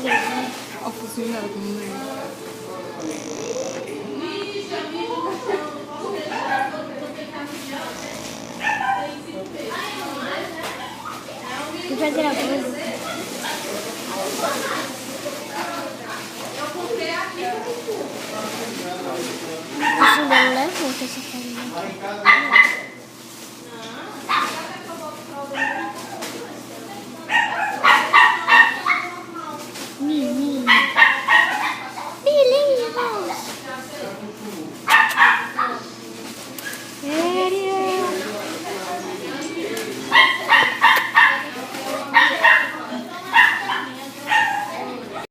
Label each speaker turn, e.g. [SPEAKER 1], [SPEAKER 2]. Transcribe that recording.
[SPEAKER 1] Ho fusionato con me.
[SPEAKER 2] Ti prendi la cosa? Adesso devo leggere cosa sta facendo.